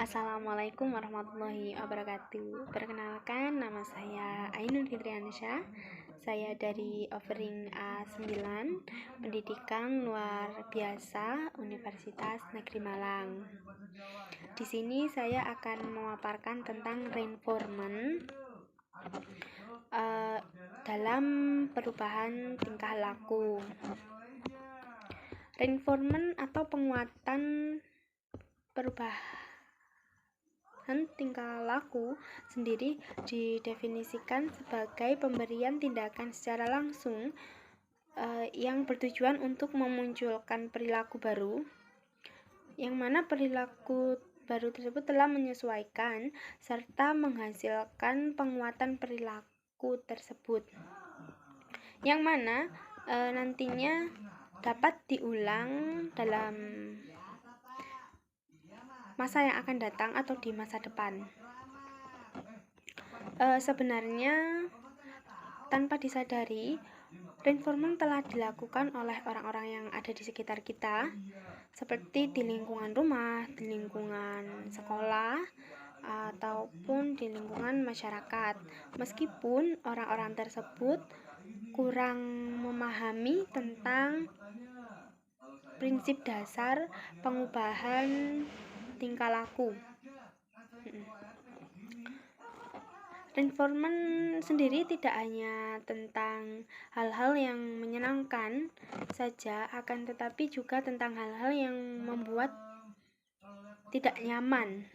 Assalamualaikum warahmatullahi wabarakatuh. Perkenalkan, nama saya Ainun Fitriansyah. Saya dari Offering A9, Pendidikan Luar Biasa Universitas Negeri Malang. Di sini saya akan memaparkan tentang reinforcement dalam perubahan tingkah laku. Reinforcement atau penguatan perubahan tingkah laku sendiri didefinisikan sebagai pemberian tindakan secara langsung yang bertujuan untuk memunculkan perilaku baru, yang mana perilaku baru tersebut telah menyesuaikan serta menghasilkan penguatan perilaku tersebut, yang mana nantinya dapat diulang dalam masa yang akan datang atau di masa depan. Sebenarnya tanpa disadari, reinforcement telah dilakukan oleh orang-orang yang ada di sekitar kita, seperti di lingkungan rumah, di lingkungan sekolah, ataupun di lingkungan masyarakat. Meskipun orang-orang tersebut kurang memahami tentang prinsip dasar pengubahan tingkah laku. Reinforcement sendiri tidak hanya tentang hal-hal yang menyenangkan saja, akan tetapi juga tentang hal-hal yang membuat tidak nyaman.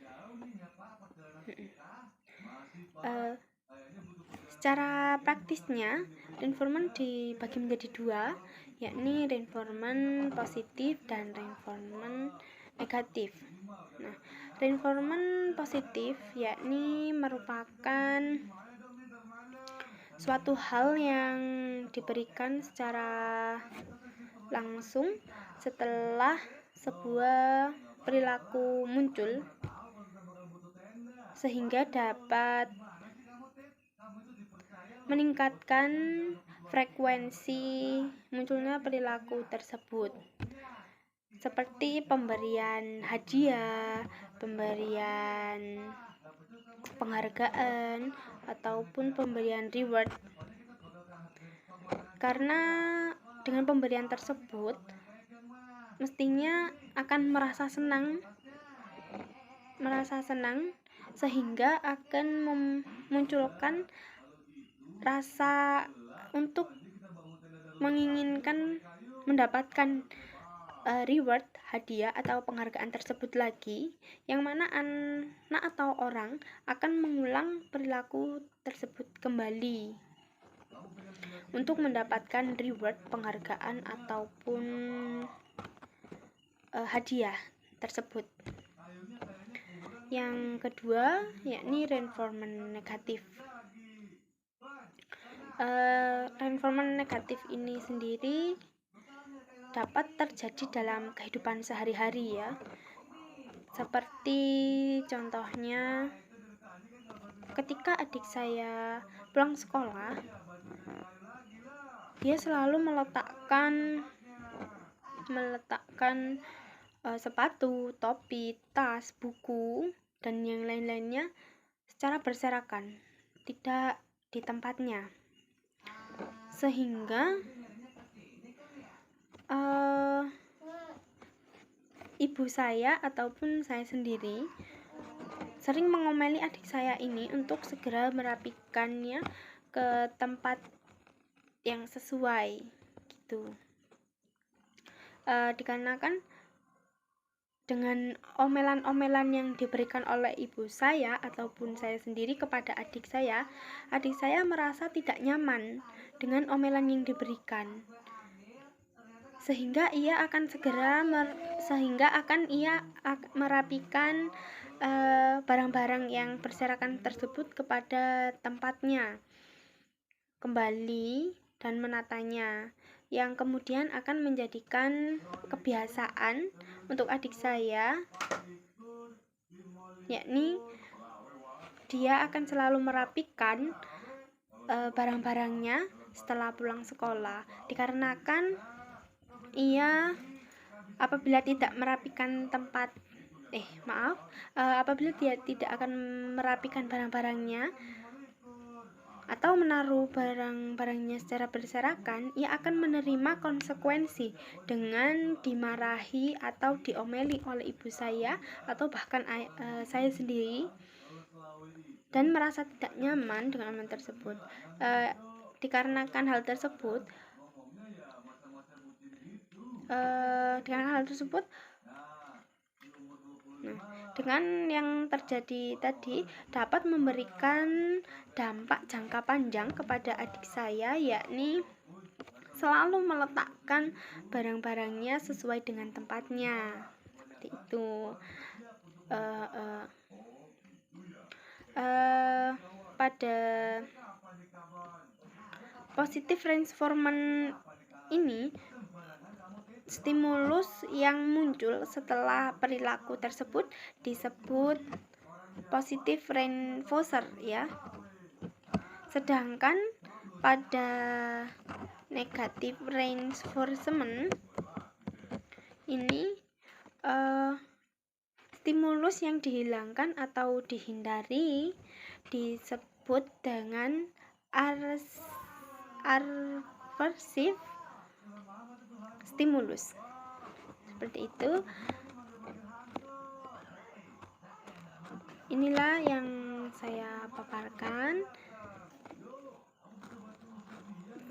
Secara praktisnya, reinforcement dibagi menjadi dua, yakni reinforcement positif dan reinforcement negatif. Reinforcement positif yakni merupakan suatu hal yang diberikan secara langsung setelah sebuah perilaku muncul, sehingga dapat meningkatkan frekuensi munculnya perilaku tersebut, seperti pemberian hadiah, pemberian penghargaan, ataupun pemberian reward. Karena dengan pemberian tersebut mestinya akan merasa senang sehingga akan memunculkan rasa untuk menginginkan mendapatkan reward, hadiah atau penghargaan tersebut lagi, yang mana anak atau orang akan mengulang perilaku tersebut kembali untuk mendapatkan reward, penghargaan ataupun hadiah tersebut. Yang kedua yakni reinforcement negatif. Reinforcement negatif ini sendiri dapat terjadi dalam kehidupan sehari-hari, ya. Seperti contohnya ketika adik saya pulang sekolah, dia selalu meletakkan sepatu, topi, tas, buku, dan yang lain-lainnya secara berserakan, tidak di tempatnya, sehingga ibu saya ataupun saya sendiri sering mengomeli adik saya ini untuk segera merapikannya ke tempat yang sesuai, gitu. Dikarenakan dengan omelan-omelan yang diberikan oleh ibu saya ataupun saya sendiri kepada adik saya merasa tidak nyaman dengan omelan yang diberikan, sehingga ia akan merapikan barang-barang yang berserakan tersebut kepada tempatnya kembali dan menatanya, yang kemudian akan menjadikan kebiasaan untuk adik saya, yakni dia akan selalu merapikan barang-barangnya setelah pulang sekolah, dikarenakan ia apabila tidak merapikan tempat apabila dia tidak akan merapikan barang-barangnya atau menaruh barang-barangnya secara berserakan, ia akan menerima konsekuensi dengan dimarahi atau diomeli oleh ibu saya atau bahkan saya sendiri, dan merasa tidak nyaman dengan omelan tersebut. Dikarenakan hal tersebut, dengan yang terjadi tadi dapat memberikan dampak jangka panjang kepada adik saya, yakni selalu meletakkan barang-barangnya sesuai dengan tempatnya, seperti itu. Pada positive reinforcement ini, stimulus yang muncul setelah perilaku tersebut disebut positive reinforcer ya. Sedangkan pada negative reinforcement ini stimulus yang dihilangkan atau dihindari disebut dengan aversive stimulus. Seperti itu. Inilah yang saya paparkan.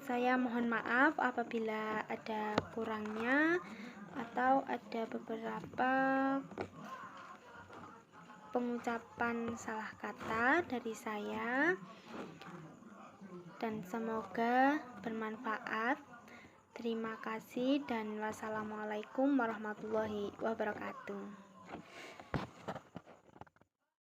Saya mohon maaf apabila ada kurangnya atau ada beberapa pengucapan salah kata dari saya, dan semoga bermanfaat. Terima kasih dan wassalamualaikum warahmatullahi wabarakatuh.